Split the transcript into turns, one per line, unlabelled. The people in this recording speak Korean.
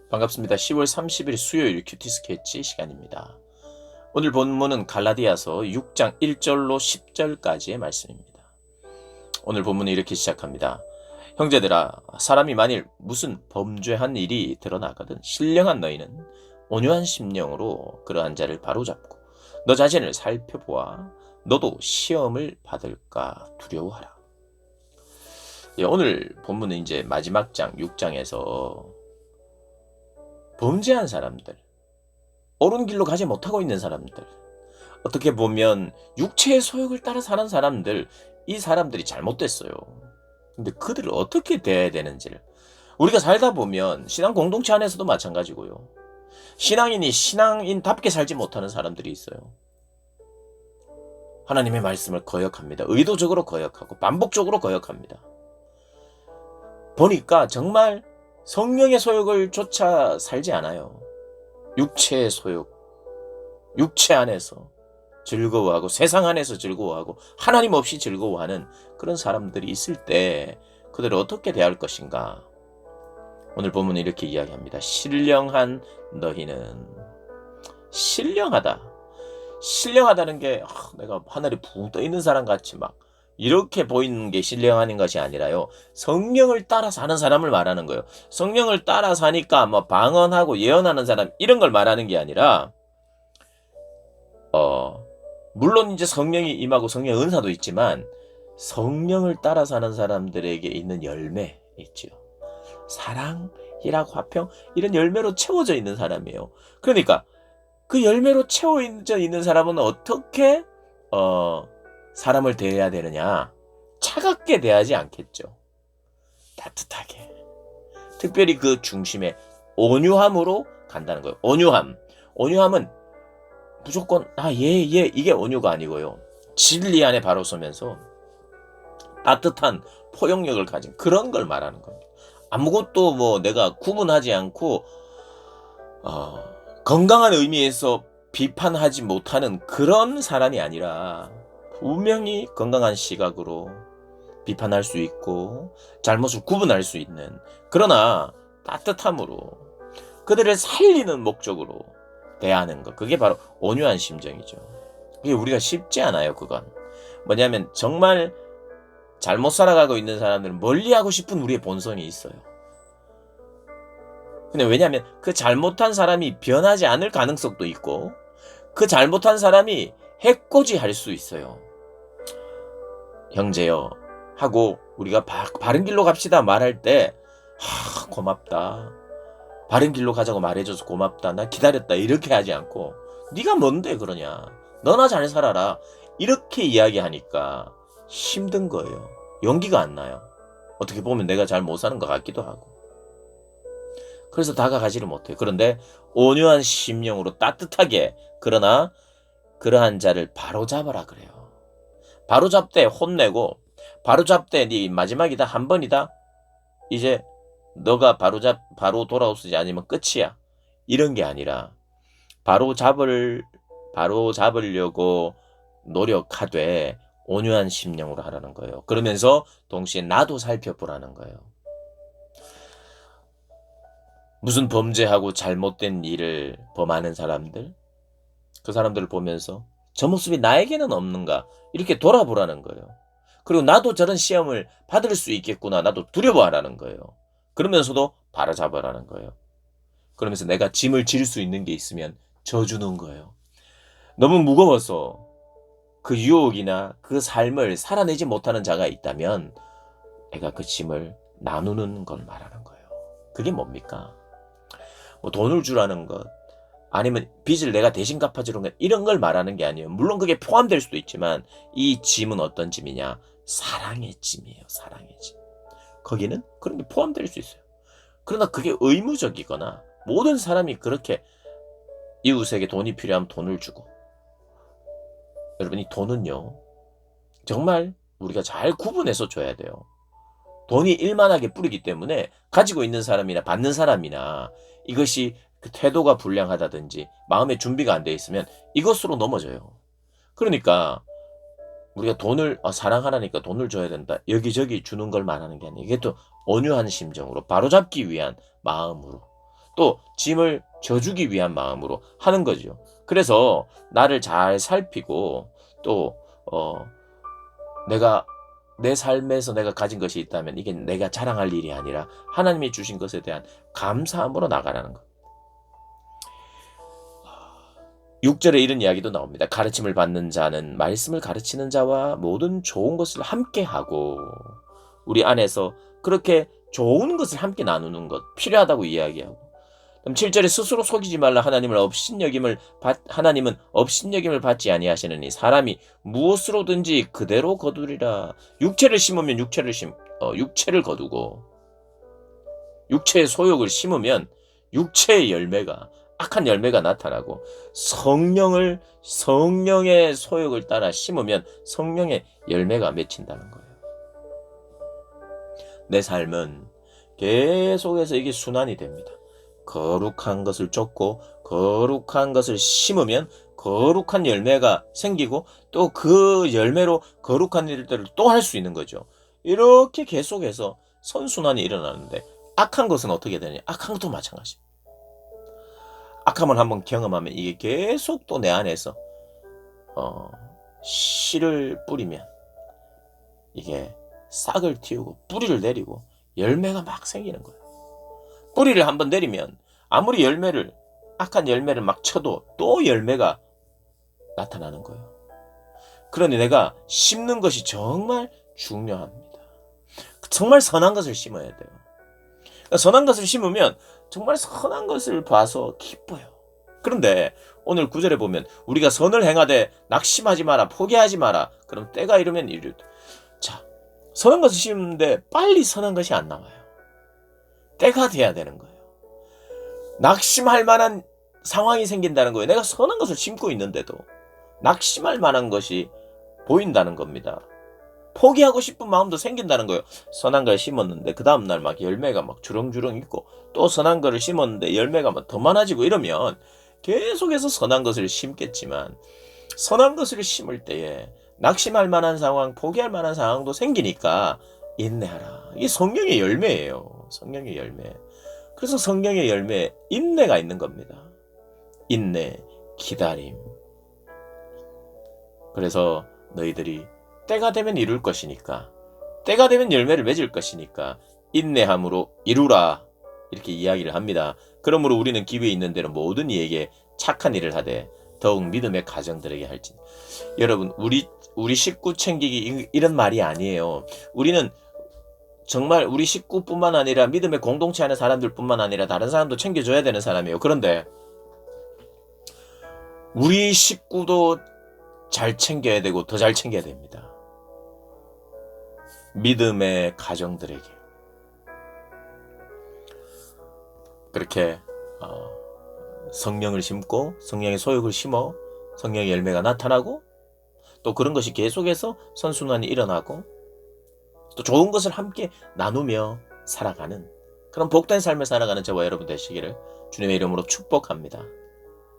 반갑습니다. 10월 30일 수요일 큐티 스케치 시간입니다. 오늘 본문은 갈라디아서 6장 1절로 10절까지의 말씀입니다. 오늘 본문은 이렇게 시작합니다. 형제들아, 사람이 만일 무슨 범죄한 일이 드러나거든 신령한 너희는 온유한 심령으로 그러한 자를 바로잡고 너 자신을 살펴보아 너도 시험을 받을까 두려워하라. 오늘 본문은 이제 마지막 장 6장에서 범죄한 사람들, 옳은 길로 가지 못하고 있는 사람들, 어떻게 보면 육체의 소욕을 따라 사는 사람들, 이 사람들이 잘못됐어요. 근데 그들을 어떻게 대해야 되는지를 우리가 살다 보면 신앙 공동체 안에서도 마찬가지고요. 신앙인이 신앙인답게 살지 못하는 사람들이 있어요. 하나님의 말씀을 거역합니다. 의도적으로 거역하고 반복적으로 거역합니다. 보니까 정말 성령의 소욕을 쫓아 살지 않아요. 육체의 소욕, 육체 안에서 즐거워하고 세상 안에서 즐거워하고 하나님 없이 즐거워하는 그런 사람들이 있을 때 그들을 어떻게 대할 것인가. 오늘 본문은 이렇게 이야기합니다. 신령한 너희는. 신령하다. 신령하다는 게 내가 하늘에 붕 떠 있는 사람 같이 막 이렇게 보이는 게 신령한 것이 아니라요. 성령을 따라 사는 사람을 말하는 거예요. 성령을 따라 사니까 뭐 방언하고 예언하는 사람 이런 걸 말하는 게 아니라 물론 이제 성령이 임하고 성령의 은사도 있지만 성령을 따라 사는 사람들에게 있는 열매 있죠. 사랑, 희락, 화평 이런 열매로 채워져 있는 사람이에요. 그러니까 그 열매로 채워져 있는 사람은 어떻게 사람을 대해야 되느냐? 차갑게 대하지 않겠죠. 따뜻하게. 특별히 그 중심에 온유함으로 간다는 거예요. 온유함. 온유함은 무조건 이게 온유가 아니고요. 진리 안에 바로 서면서 따뜻한 포용력을 가진 그런 걸 말하는 겁니다. 아무것도 뭐 내가 구분하지 않고 건강한 의미에서 비판하지 못하는 그런 사람이 아니라 분명히 건강한 시각으로 비판할 수 있고 잘못을 구분할 수 있는, 그러나 따뜻함으로 그들을 살리는 목적으로 대하는 것, 그게 바로 온유한 심정이죠. 그게 우리가 쉽지 않아요. 그건 뭐냐면 정말 잘못 살아가고 있는 사람들은 멀리하고 싶은 우리의 본성이 있어요. 근데 왜냐하면 그 잘못한 사람이 변하지 않을 가능성도 있고 그 잘못한 사람이 해코지할 수 있어요. 형제여 하고 우리가 바른 길로 갑시다 말할 때 고맙다, 바른 길로 가자고 말해줘서 고맙다, 나 기다렸다 이렇게 하지 않고 네가 뭔데 그러냐, 너나 잘 살아라 이렇게 이야기하니까 힘든 거예요. 용기가 안 나요. 어떻게 보면 내가 잘 못 사는 것 같기도 하고. 그래서 다가가지를 못해요. 그런데 온유한 심령으로 따뜻하게, 그러나 그러한 자를 바로잡아라 그래요. 바로잡되 혼내고, 바로잡되 네 마지막이다, 한 번이다, 이제 너가 바로 돌아오지 않으면 끝이야, 이런 게 아니라 바로잡으려고 노력하되 온유한 심령으로 하라는 거예요. 그러면서 동시에 나도 살펴보라는 거예요. 무슨 범죄하고 잘못된 일을 범하는 사람들, 그 사람들을 보면서 저 모습이 나에게는 없는가 이렇게 돌아보라는 거예요. 그리고 나도 저런 시험을 받을 수 있겠구나, 나도 두려워하라는 거예요. 그러면서도 바로잡으라는 거예요. 그러면서 내가 짐을 질 수 있는 게 있으면 져주는 거예요. 너무 무거워서 그 유혹이나 그 삶을 살아내지 못하는 자가 있다면 내가 그 짐을 나누는 걸 말하는 거예요. 그게 뭡니까? 뭐 돈을 주라는 것, 아니면 빚을 내가 대신 갚아주는 것, 이런 걸 말하는 게 아니에요. 물론 그게 포함될 수도 있지만 이 짐은 어떤 짐이냐? 사랑의 짐이에요. 사랑의 짐. 거기는 그런 게 포함될 수 있어요. 그러나 그게 의무적이거나 모든 사람이 그렇게 이웃에게 돈이 필요하면 돈을 주고, 여러분 이 돈은요 정말 우리가 잘 구분해서 줘야 돼요. 돈이 일만하게 뿌리기 때문에 가지고 있는 사람이나 받는 사람이나 이것이 그 태도가 불량하다든지 마음의 준비가 안 돼 있으면 이것으로 넘어져요. 그러니까 우리가 돈을 사랑하라니까 돈을 줘야 된다, 여기저기 주는 걸 말하는 게 아니에요. 이게 또 온유한 심정으로 바로잡기 위한 마음으로 또 짐을 져주기 위한 마음으로 하는 거죠. 그래서 나를 잘 살피고 또 내가 내 삶에서 내가 가진 것이 있다면 이게 내가 자랑할 일이 아니라 하나님이 주신 것에 대한 감사함으로 나가라는 것. 6절에 이런 이야기도 나옵니다. 가르침을 받는 자는 말씀을 가르치는 자와 모든 좋은 것을 함께 하고, 우리 안에서 그렇게 좋은 것을 함께 나누는 것 필요하다고 이야기하고, 그럼 7절에 스스로 속이지 말라. 하나님은 업신여김을 받지 아니하시느니 사람이 무엇으로든지 그대로 거두리라. 육체를 심으면 육체를 거두고, 육체의 소욕을 심으면 육체의 열매가, 악한 열매가 나타나고, 성령의 소욕을 따라 심으면 성령의 열매가 맺힌다는 거예요. 내 삶은 계속해서 이게 순환이 됩니다. 거룩한 것을 쫓고 거룩한 것을 심으면 거룩한 열매가 생기고, 또 그 열매로 거룩한 일들을 또 할 수 있는 거죠. 이렇게 계속해서 선순환이 일어나는데, 악한 것은 어떻게 되냐? 악한 것도 마찬가지입니다. 악함을 한번 경험하면 이게 계속 또 내 안에서 씨를 뿌리면 이게 싹을 틔우고 뿌리를 내리고 열매가 막 생기는 거예요. 뿌리를 한번 내리면 아무리 악한 열매를 막 쳐도 또 열매가 나타나는 거예요. 그러니 내가 심는 것이 정말 중요합니다. 정말 선한 것을 심어야 돼요. 선한 것을 심으면 정말 선한 것을 봐서 기뻐요. 그런데 오늘 9절에 보면 우리가 선을 행하되 낙심하지 마라, 포기하지 마라. 그럼 때가 이르면 자, 선한 것을 심는데 빨리 선한 것이 안 나와요. 때가 돼야 되는 거예요. 낙심할 만한 상황이 생긴다는 거예요. 내가 선한 것을 심고 있는데도 낙심할 만한 것이 보인다는 겁니다. 포기하고 싶은 마음도 생긴다는 거예요. 선한 걸 심었는데 그 다음날 막 열매가 막 주렁주렁 있고, 또 선한 거를 심었는데 열매가 막 더 많아지고 이러면 계속해서 선한 것을 심겠지만, 선한 것을 심을 때에 낙심할 만한 상황, 포기할 만한 상황도 생기니까 인내하라. 이게 성령의 열매예요. 성령의 열매. 그래서 성령의 열매에 인내가 있는 겁니다. 인내, 기다림. 그래서 너희들이 때가 되면 이룰 것이니까, 때가 되면 열매를 맺을 것이니까 인내함으로 이루라, 이렇게 이야기를 합니다. 그러므로 우리는 기회에 있는 대로 모든 이에게 착한 일을 하되 더욱 믿음의 가정들에게 할지. 여러분, 우리 식구 챙기기 이런 말이 아니에요. 우리는 정말 우리 식구뿐만 아니라 믿음의 공동체 안에 사람들뿐만 아니라 다른 사람도 챙겨줘야 되는 사람이에요. 그런데 우리 식구도 잘 챙겨야 되고 더 잘 챙겨야 됩니다. 믿음의 가정들에게 그렇게 성령을 심고 성령의 소욕을 심어 성령의 열매가 나타나고, 또 그런 것이 계속해서 선순환이 일어나고, 또 좋은 것을 함께 나누며 살아가는 그런 복된 삶을 살아가는 저와 여러분 되시기를 주님의 이름으로 축복합니다.